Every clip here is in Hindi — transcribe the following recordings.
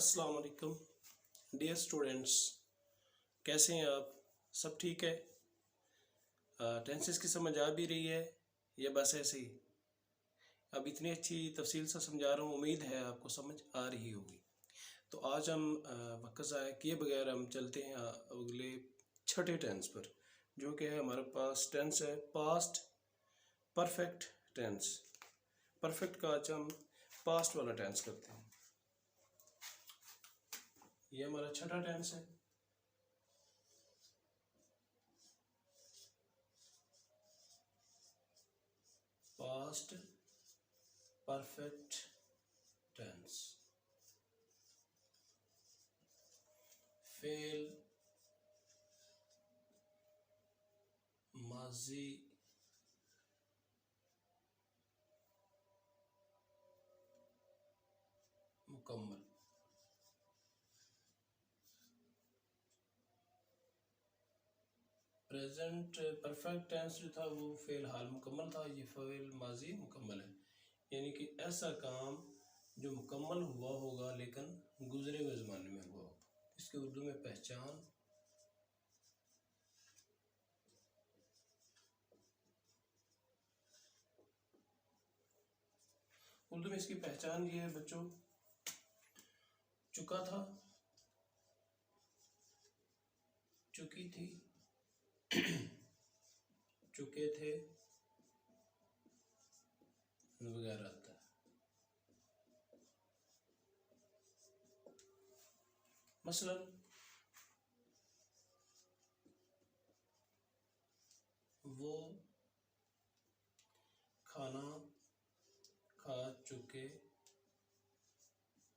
अस्सलाम वालेकुम डियर स्टूडेंट्स, कैसे हैं आप? सब ठीक है? टेंसेस की समझ आ भी रही है या बस ऐसे ही? अब इतनी अच्छी तफसील से समझा रहा हूँ, उम्मीद है आपको समझ आ रही होगी। तो आज हम वक्त ज़ाया किए बगैर हम चलते हैं अगले छठे टेंस पर, जो कि है हमारे पास टेंस है पास्ट परफेक्ट टेंस। परफेक्ट का आज हम पास्ट वाला टेंस करते हैं। ये हमारा छठा टेंस है। Past perfect tense. फेल माजी मुकम्मल। प्रेजेंट परफेक्ट टेंस जो था वो फेल हाल मुकम्मल था, ये फेल माजी मुकम्मल है। यानी कि ऐसा काम जो मुकम्मल हुआ होगा लेकिन गुजरे हुए ज़माने में हुआ होगा। इसके उर्दू में पहचान उर्दू में इसकी पहचान ये है बच्चों, चुका था, चुकी थी, चुके थे वगैरह आता है। मसलन वो खाना खा चुके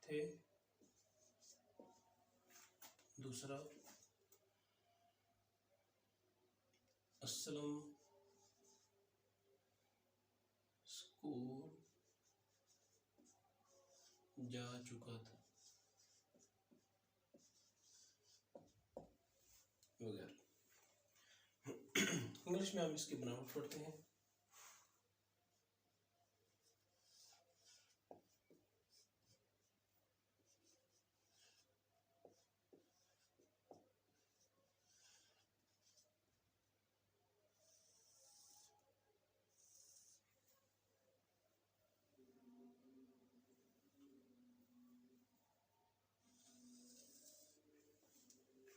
थे। दूसरा असलम स्कूल जा चुका था वगैरह। इंग्लिश में हम इसकी बनावट पढ़ते हैं।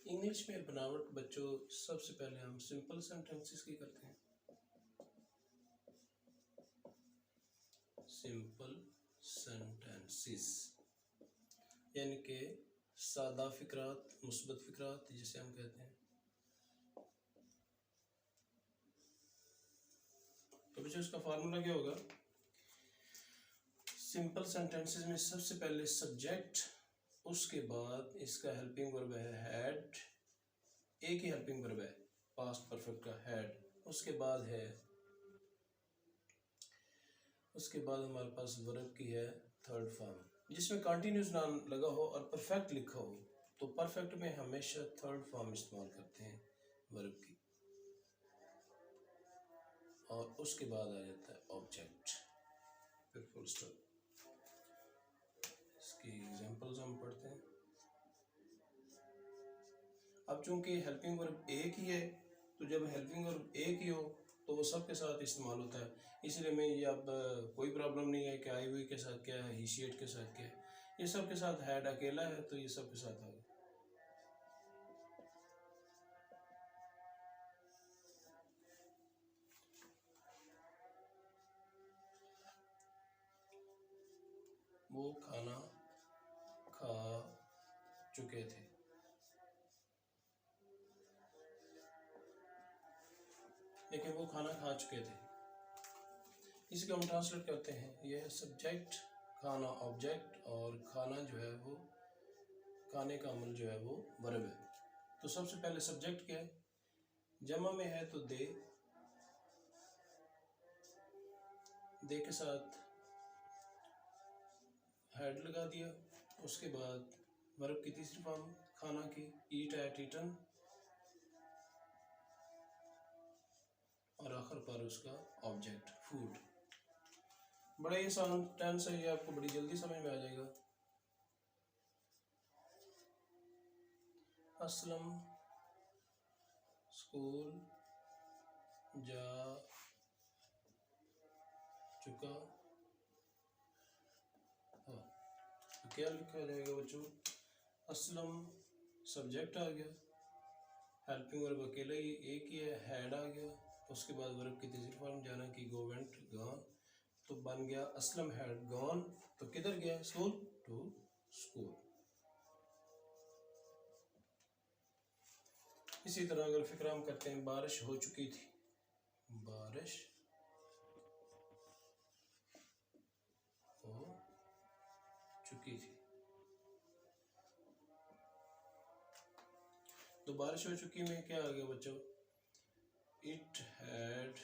इंग्लिश में बनावट बच्चों सबसे पहले हम सिंपल सेंटेंसेस की करते हैं। सिंपल सेंटेंसेस यानी कि सादा फिक्रात, मुस्बत फिक्रात जिसे हम कहते हैं। तो बच्चों इसका फार्मूला क्या होगा? सिंपल सेंटेंसेस में सबसे पहले सब्जेक्ट, उसके बाद इसका हेल्पिंग वर्ब है हैड, एक ही हेल्पिंग वर्ब है पास्ट परफेक्ट का हैड। उसके बाद हमारे पास वर्ब की है थर्ड फॉर्म जिसमें कंटिन्यूस नाउन लगा हो और परफेक्ट लिखा हो। तो परफेक्ट में हमेशा थर्ड फॉर्म इस्तेमाल करते हैं वर्ब की। और उसके बाद आ जाता है ऑब्जेक्ट, फिर फुल स्टॉप। इसकी एग्जांपल्स हम पढ़ते हैं। अब चूंकि हेल्पिंग वर्ब एक ही है, तो जब हेल्पिंग वर्ब एक ही हो तो वो सब के साथ इस्तेमाल होता है। इसलिए मैं ये अब कोई प्रॉब्लम नहीं है कि आई हुई के साथ क्या है, हीशियट के साथ क्या है। ये सब के साथ हैड अकेला है तो ये सब के साथ आ गया। वो खाना खा चुके थे। लेकिन वो खाना खा चुके थे, इसको हम ट्रांसलेट करते हैं। ये है सब्जेक्ट, खाना ऑब्जेक्ट, और खाना जो है वो खाने का अमल जो है वो वर्ब है। तो सबसे पहले सब्जेक्ट क्या है? जमा में है तो दे के साथ हेड लगा दिया। उसके बाद वर्ब की तीसरी फॉर्म खाना की, ईट एट ईटन, और आखिर पर उसका ऑब्जेक्ट फूड। बड़ा ही आसान टेंस है, ये आपको बड़ी जल्दी समझ में आ जाएगा। असलम स्कूल जा चुका था। तो क्या लिखा जाएगा बच्चों? असलम सब्जेक्ट आ गया, हेल्पिंग वर्ब अकेला ही एक ही है, हैड आ गया, उसके बाद वर्ब की तीसरी फॉर्म जाना कि गो वेंट गॉन, तो बन गया असलम हैड गॉन, तो किधर गया? School, to school. इसी तरह अगर फिक्र हम करते हैं, बारिश हो चुकी थी, बारिश हो चुकी थी, तो बारिश हो चुकी में क्या आ गया बच्चों? इट हैड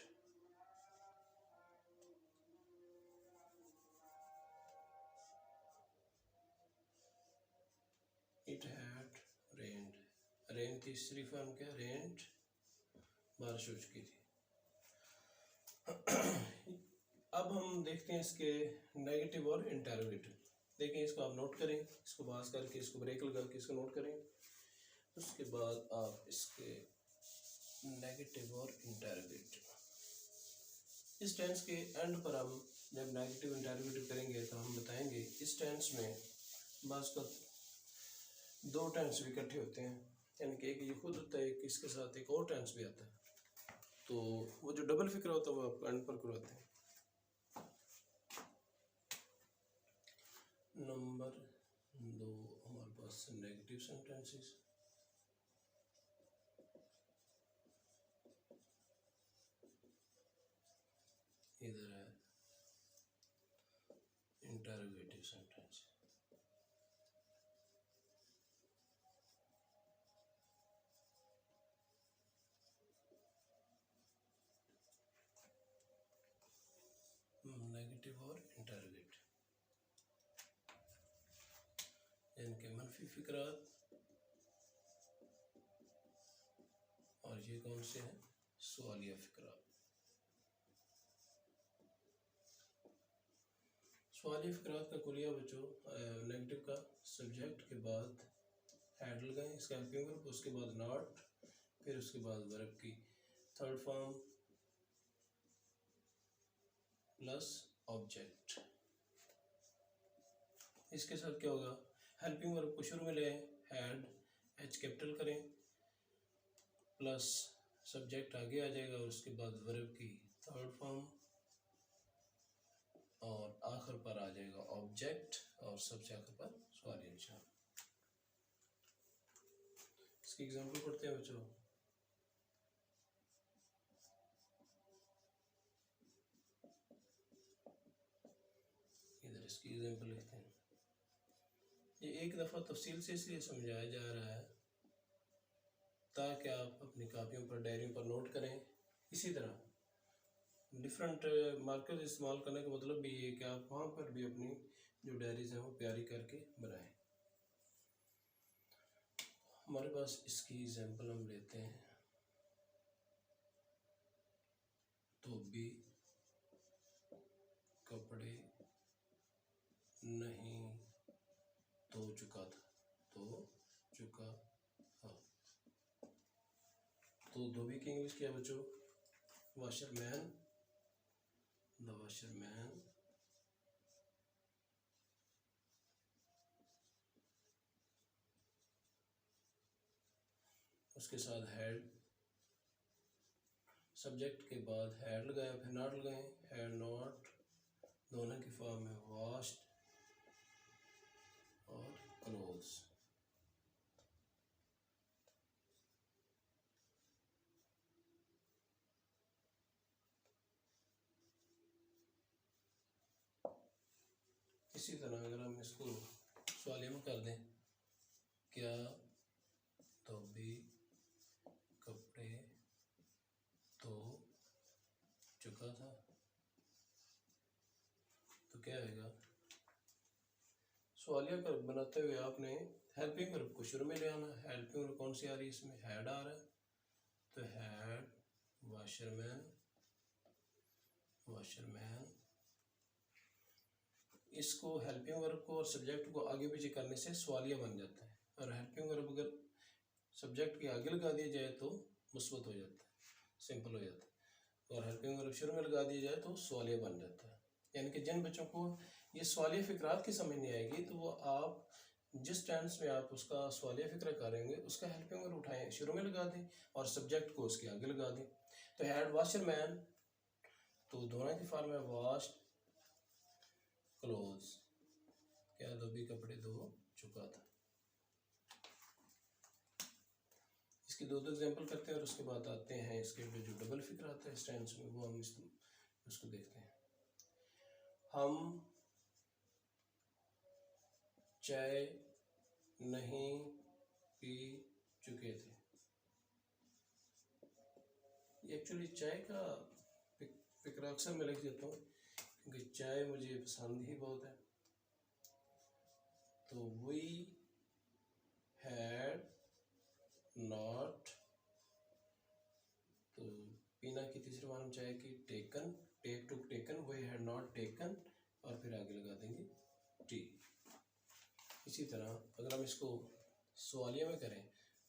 रेन्ड, रेन तीसरी फॉर्म क्या? रेन्ड, बारिश हो चुकी थी। अब हम देखते हैं इसके नेगेटिव और इंटरोगेटिव। देखें, इसको आप नोट करें, इसको पास करके इसको ब्रेक लगा के इसको नोट करें, उसके बाद आप इसके नेगेटिव और इंटरोगेटिव, इस टेंस के एंड पर हम जब नेगेटिव इंटरोगेटिव करेंगे तो हम बताएंगे इस टेंस में बस का दो टेंस भी इकट्ठे होते हैं, यानी कि एक ये खुद होता है, एक इसके साथ एक और टेंस भी आता है, तो वो जो डबल फिक्र होता है वो आपको एंड पर करवाते हैं। नंबर 2 हमारे पास नेगेटिव सेंटेंसेस, इधर है इंटरोगेटिव सेंटेंस। नेगेटिव और इंटरोगेटिव, इनके मनफी फिक्रात, और ये कौन से हैं? सवालिया फिक्रात। सवालिया फिक्रात का कुलिया बच्चों, नेगेटिव का सब्जेक्ट के बाद हैड लगाएं, इसका हेल्पिंग वर्ब, उसके बाद नॉट, फिर उसके बाद वर्ब की थर्ड फॉर्म प्लस ऑब्जेक्ट। इसके साथ क्या होगा? हेल्पिंग वर्ब को शुरू में ले हैड, एच कैपिटल करें, प्लस सब्जेक्ट आगे आ जाएगा, और उसके बाद वर्ब की थर्ड फॉर्म, और आखिर पर आ जाएगा ऑब्जेक्ट, और सबसे आखिर पर सवालिया निशान। इसकी एग्जांपल पढ़ते हैं बच्चों। इधर इसकी एग्जांपल लिखते हैं। ये एक दफ़ा तफसील से इसलिए समझाया जा रहा है ताकि आप अपनी कापियों पर, डायरियों पर नोट करें। इसी तरह डिफरेंट मार्कर्स इस्तेमाल करने का मतलब भी ये कि आप वहाँ पर भी अपनी जो डायरीज हैं वो प्यारी करके बनाएं। हमारे पास इसकी एग्जांपल हम लेते हैं। धोबी कपड़े नहीं धो चुका था, तो चुका था। तो धोबी की इंग्लिश क्या है बच्चों? वॉशरमैन, द वॉशरमैन उसके साथ हैड, सब्जेक्ट के बाद हैड लगाया, फिर नॉट लगाएं, हैड नॉट, दोनों की फॉर्म में वॉश्ड और क्लोज। इसी तरह अगर हम इसको सवालिया में कर दें, क्या धोबी कपड़े धो चुका था, तो क्या आएगा? सवालिया कर बनाते हुए आपने हेल्पिंग वर्ब को शुरू में ले आना। हेल्पिंग वर्ब कौन सी आ रही है इसमें? हैड आ रहा है, तो हैड वॉशरमैन, वॉशरमैन। इसको हेल्पिंग वर्ब को और सब्जेक्ट को आगे पीछे करने से सवालिया बन जाता है, और हेल्पिंग वर्ब अगर सब्जेक्ट के आगे लगा दिया जाए तो मुस्बत हो जाता है, सिंपल हो जाता है, और हेल्पिंग वर्ब शुरू में लगा दिया जाए तो सवालिया बन जाता है। यानी कि जिन बच्चों को ये सवालिया फ़िक्रात की समझ नहीं आएगी तो वो आप जिस टेंस में आप उसका सवालिया फ़िक्र करेंगे उसका हेल्पिंग वर्ब उठाएं, शुरू में लगा दें और सब्जेक्ट को उसके आगे लगा दें। तो हैड वॉश योर मैन, तो दोनों की फॉर्म है वॉश क्लोथ्स, क्या धोबी कपड़े धो चुका था। इसकी दो एग्जांपल करते हैं और उसके बाद आते हैं इसके जो डबल फिक्र आता है इस टेंस में, वो हम उसको देखते हैं। हम चाय नहीं पी चुके थे। एक्चुअली चाय का फिक्र अक्सर मैं लिख देता हूँ क्योंकि चाय मुझे पसंद ही बहुत है। तो वी हैड नॉट, तो पीना की तीसरी बार हम चाय की taken, take to taken, we had not taken और फिर आगे लगा देंगे टी। इसी तरह अगर हम इसको सवालिया में करें,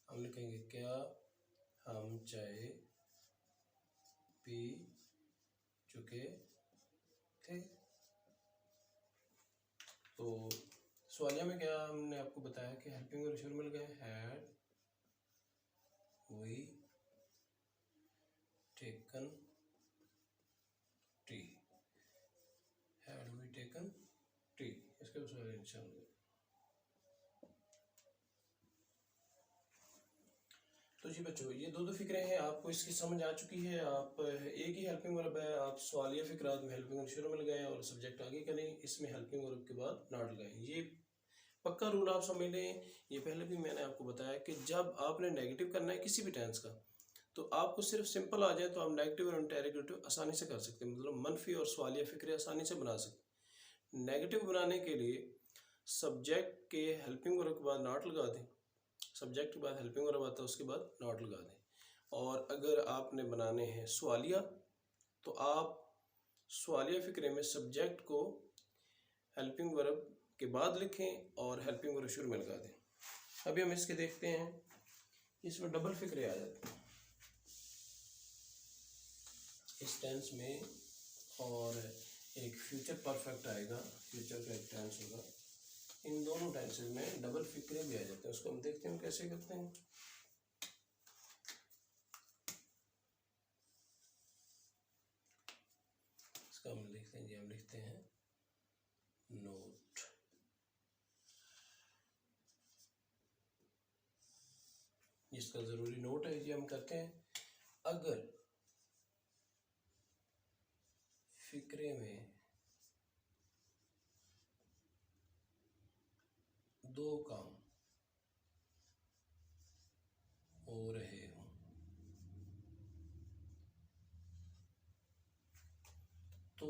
हम लिखेंगे क्या हम चाय पी चुके थे। तो सवालिया में क्या हमने आपको बताया कि हेल्पिंग वर्ब शुरू में गए had we taken tea, had we taken tea, इसके सवाल इंशाल्लाह। तो जी बच्चों ये दो फिक्रें हैं, आपको इसकी समझ आ चुकी है। आप एक ही हेल्पिंग वर्ब है, आप सवालिया फिक्रात में हेल्पिंग वर्ब शुरू में लगाएं और सब्जेक्ट आगे करें, इसमें हेल्पिंग वर्ब के बाद नॉट लगाएं। ये पक्का रूल आप समझ लें। ये पहले भी मैंने आपको बताया कि जब आपने नेगेटिव करना है किसी भी टेंस का, तो आपको सिर्फ सिंपल आ जाए तो आप नेगेटिव और इंटेरोगेटिव आसानी से कर सकते हैं, मतलब मनफी और सवालिया फिक्रे आसानी से बना सकते। नेगेटिव बनाने के लिए सब्जेक्ट के हेल्पिंग वर्ब के बाद नॉट लगा दें, सब्जेक्ट के बाद हेल्पिंग वर्ब आता है उसके बाद नॉट लगा दें। और अगर आपने बनाने हैं सवालिया तो आप सवालिया फिक्रे में सब्जेक्ट को हेल्पिंग वर्ब के बाद लिखें और हेल्पिंग वर्ब शुरू में लगा दें। अभी हम इसके देखते हैं, इसमें डबल फिक्रे आ जाते हैं इस टेंस में, और एक फ्यूचर परफेक्ट आएगा, फ्यूचर का एक टेंस होगा। इन दोनों टेंसेस में डबल फिक्रे भी आ जाते हैं, उसको हम देखते हैं कैसे करते हैं। इसका हम लिखते हैं जी, हम लिखते हैं नोट। जिसका ज़रूरी नोट है जी हम करते हैं, अगर फिक्रे में दो काम हो रहे हों तो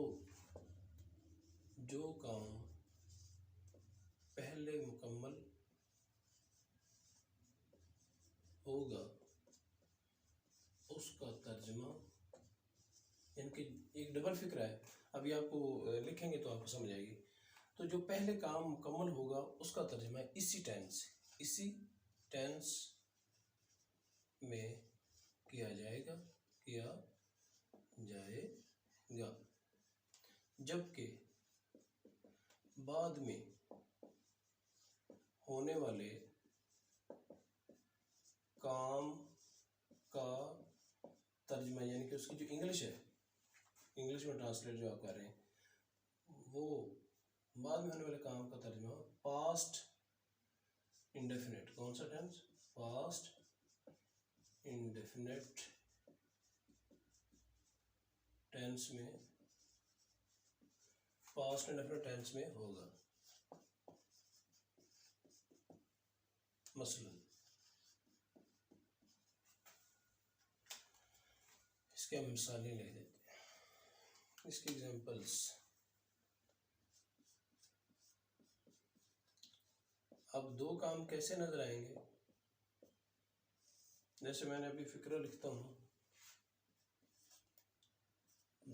जो काम पहले मुकम्मल होगा उसका तर्जमा, यानी कि एक डबल फिक्र है, अभी आपको लिखेंगे तो आपको समझ आएगी। तो जो पहले काम मुकम्मल होगा उसका तर्जमा इसी टेंस में किया जाएगा, जबकि बाद में होने वाले काम का तर्जमा, यानी कि उसकी जो इंग्लिश है, इंग्लिश में ट्रांसलेट जो आप कर रहे हैं, वो बाद में होने वाले काम का तर्जमा पास्ट इंडेफिनिट, कौन सा टेंस, पास्ट इंडेफिनिट टेंस में, पास्ट इंडेफिनिट टेंस में होगा। मसलन इसके हम मिसालें ले देते हैं, इसकी एग्जांपल्स। अब दो काम कैसे नजर आएंगे, जैसे मैंने अभी फिक्र लिखता हूँ,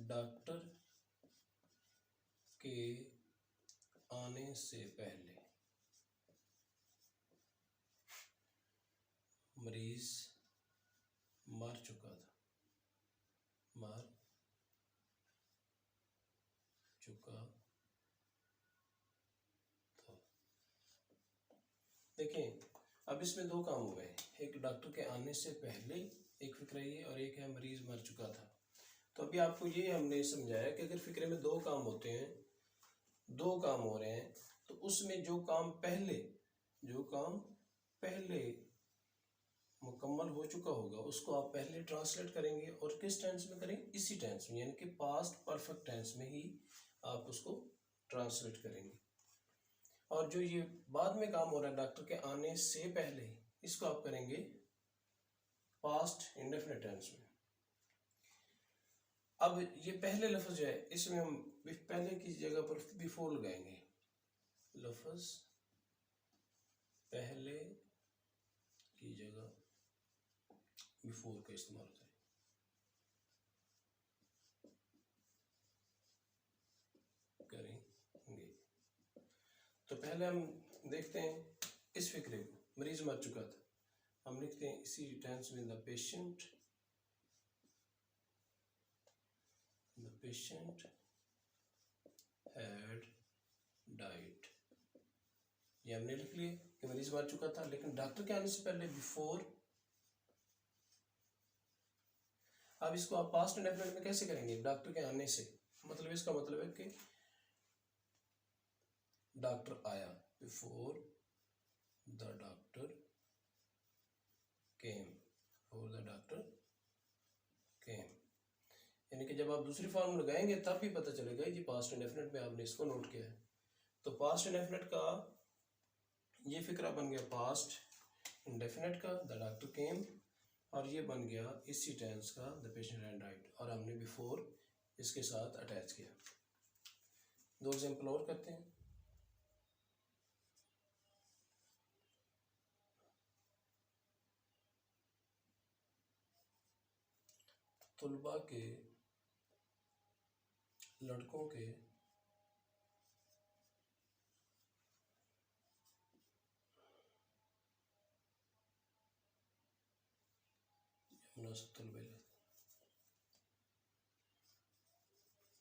डॉक्टर के आने से पहले मरीज मर चुका था, मर चुका था। देखें, अब इसमें दो काम हो गए, एक डॉक्टर के आने से पहले एक फिक्र ये, और एक है मरीज मर चुका था। तो अभी आपको ये हमने समझाया कि अगर फिक्रे में दो काम होते हैं, दो काम हो रहे हैं, तो उसमें जो काम पहले मुकम्मल हो चुका होगा उसको आप पहले ट्रांसलेट करेंगे, और किस टेंस में करेंगे? इसी टेंस में, यानी कि पास्ट परफेक्ट टेंस में ही आप उसको ट्रांसलेट करेंगे। और जो ये बाद में काम हो रहा है डॉक्टर के आने से पहले, इसको आप करेंगे पास्ट इंडेफिनिट टेंस में। अब ये पहले लफ्ज जो है, इसमें हम पहले की जगह पर बिफोर लगाएंगे, लफ्ज पहले की जगह बिफोर का इस्तेमाल करेंगे। तो पहले हम देखते हैं इस फिक्रे को, मरीज मर चुका था, हम लिखते हैं इसी टेंस में द पेशेंट हैड डाइड। ये हमने लिख लिया कि मरीज मर चुका था, लेकिन डॉक्टर के आने से पहले बिफोर। अब इसको आप पास्ट इंडेफिनिट में कैसे करेंगे? डॉक्टर के आने से, मतलब इसका मतलब है कि डॉक्टर आया, before the doctor came, before the doctor केम। यानी कि जब आप दूसरी फॉर्म लगाएंगे तब भी पता चलेगा ये पास्ट इंडेफिनिट में आपने इसको नोट किया है। तो पास्ट इंडेफिनिट का ये फिक्रा बन गया पास्ट इंडेफिनिट का, द डॉक्टर केम, और ये बन गया इसी टेंस का, द पेशेंट हैड डाइड, और हमने बिफोर इसके साथ अटैच किया। दो एग्जाम्पल और करते हैं। तुलबा के लड़कों के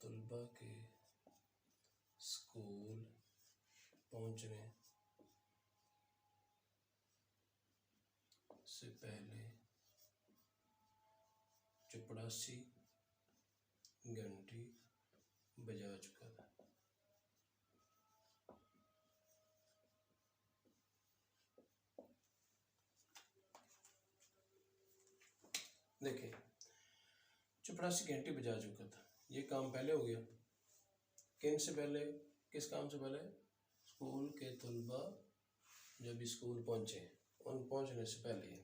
तुलबा के स्कूल पहुंचने से पहले चपड़ासी घंटी बजा चुका था। देखिए, चपड़ासी घंटी बजा चुका था, ये काम पहले हो गया। किन से पहले? किस काम से पहले? स्कूल के तुलबा जब स्कूल पहुंचे, उन पहुंचने से पहले।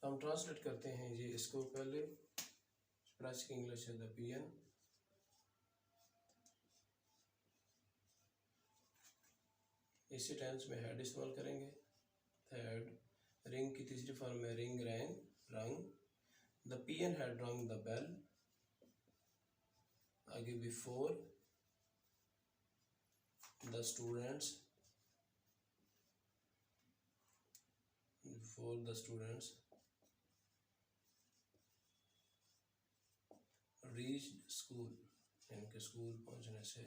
तो हम ट्रांसलेट करते हैं ये इसको पहले, चपड़ासी की इंग्लिश है द पीएन, इसी टेंस में हैड इस्तेमाल करेंगे, हैड। रिंग की तीसरी फॉर्म है रिंग, रैंग, रंग। द पीएन हैड रंग द बेल। आगे before the students reach school, इनके स्कूल पहुंचने से,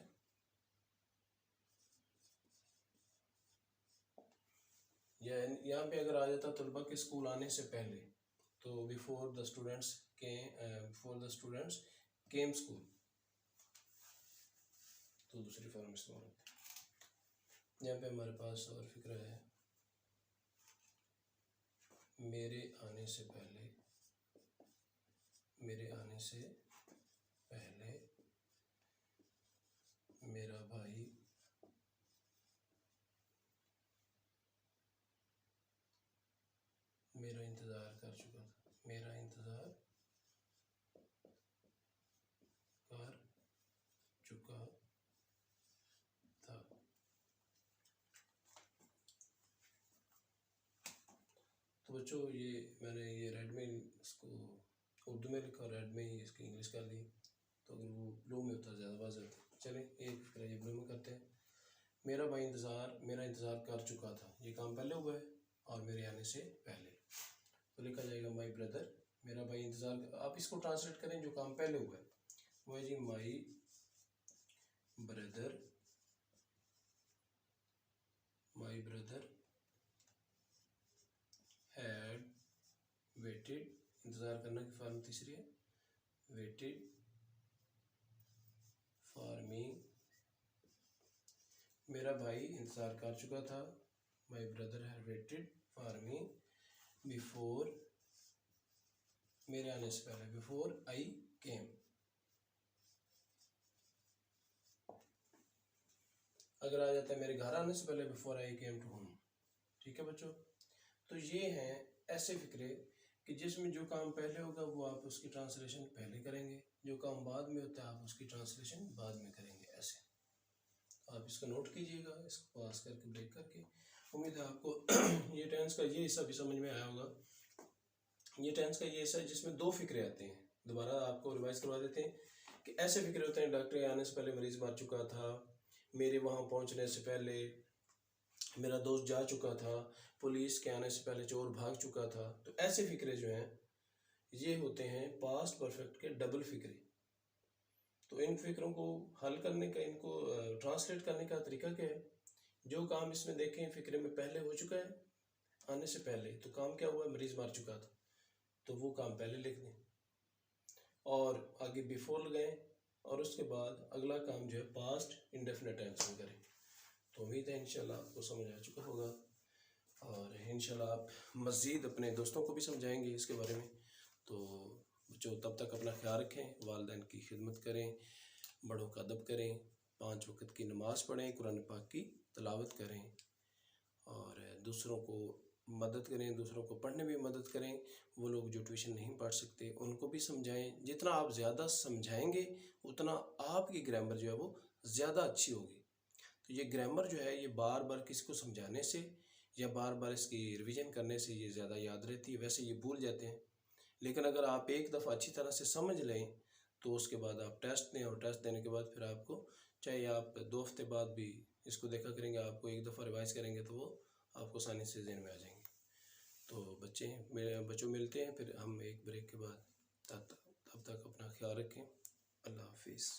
या यहाँ पे अगर आ जाता तुलबा के स्कूल आने से पहले, तो before the students came school, तो दूसरी फॉर्म इस्तेमाल होती है। यहाँ पे हमारे पास और फिक्र है, मेरे आने से पहले मेरा भाई मेरा इंतज़ार कर चुका था। तो बच्चों, ये मैंने ये रेड में इसको उर्दू में लिखा और रेड में ही इसकी इंग्लिश कर ली, तो अगर वो ब्लू में होता ज़्यादा वाज़ेह होता। चलें, एक फिक्र ये ब्लू में करते हैं। मेरा इंतज़ार कर चुका था, ये काम पहले हुआ है और मेरे आने से पहले। तो लिखा जाएगा माई ब्रदर, मेरा भाई इंतज़ार। आप इसको ट्रांसलेट करें जो काम पहले हुआ है वो है जी माई ब्रदर हैड वेटेड, इंतज़ार करना की फॉर्म तीसरी है, वेटेड फॉर मी, मेरा भाई इंतज़ार कर चुका था, my brother had waited for me before, मेरे आने से पहले, बिफोर आई केम। अगर आ जाता है मेरे घर आने से पहले, before I came to home. ठीक है बच्चों, तो ये हैं ऐसे फिक्रे कि जिसमें जो काम पहले होगा वो आप उसकी ट्रांसलेशन पहले करेंगे, जो काम बाद में होता है आप उसकी ट्रांसलेशन बाद में करेंगे। ऐसे आप इसको नोट कीजिएगा, इसको पास करके ब्रेक करके। उम्मीद है आपको ये टेंस का ये हिस्सा भी समझ में आया होगा। ये टेंस का ये हिस्सा है जिसमें दो फिक्रे आते हैं, दोबारा आपको रिवाइज करवा देते हैं कि ऐसे फिक्रे होते हैं, डॉक्टर के आने से पहले मरीज मर चुका था, मेरे वहाँ पहुँचने से पहले मेरा दोस्त जा चुका था, पुलिस के आने से पहले चोर भाग चुका था। तो ऐसे फिक्रे जो हैं ये होते हैं पास्ट परफेक्ट के डबल फिक्रे। तो इन फिक्रों को हल करने का, इनको ट्रांसलेट करने का तरीका क्या है, जो काम इसमें देखें फिक्रे में पहले हो चुका है आने से पहले, तो काम क्या हुआ, मरीज मर चुका था, तो वो काम पहले लिख दें और आगे बिफोर लगाएं और उसके बाद अगला काम जो है पास्ट इंडेफिनिट टेंस में करें। तो उम्मीद है इंशाल्लाह आपको समझ आ चुका होगा और इंशाल्लाह आप मज़ीद अपने दोस्तों को भी समझाएंगे इसके बारे में। तो बच्चों तब तक अपना ख्याल रखें, वालिदैन की खिदमत करें, बड़ों का अदब करें, 5 वक्त की नमाज़ पढ़ें, कुरान पाक की तिलावत करें और दूसरों को मदद करें, दूसरों को पढ़ने में मदद करें। वो लोग जो ट्यूशन नहीं पढ़ सकते उनको भी समझाएं। जितना आप ज़्यादा समझाएंगे उतना आपकी ग्रामर जो है वो ज़्यादा अच्छी होगी। तो ये ग्रामर जो है ये बार बार किसी को समझाने से या बार बार इसकी रिवीजन करने से ये ज़्यादा याद रहती है। वैसे ये भूल जाते हैं, लेकिन अगर आप एक दफ़ा अच्छी तरह से समझ लें तो उसके बाद आप टेस्ट दें और टेस्ट देने के बाद फिर आपको, चाहे आप 2 हफ्ते बाद भी इसको देखा करेंगे, आपको एक दफ़ा रिवाइज़ करेंगे तो वो आपको आसानी से ज़हन में आ जाएंगे। तो बच्चों मिलते हैं फिर हम एक ब्रेक के बाद। तब तक अपना ख्याल रखें। अल्लाह हाफिज़।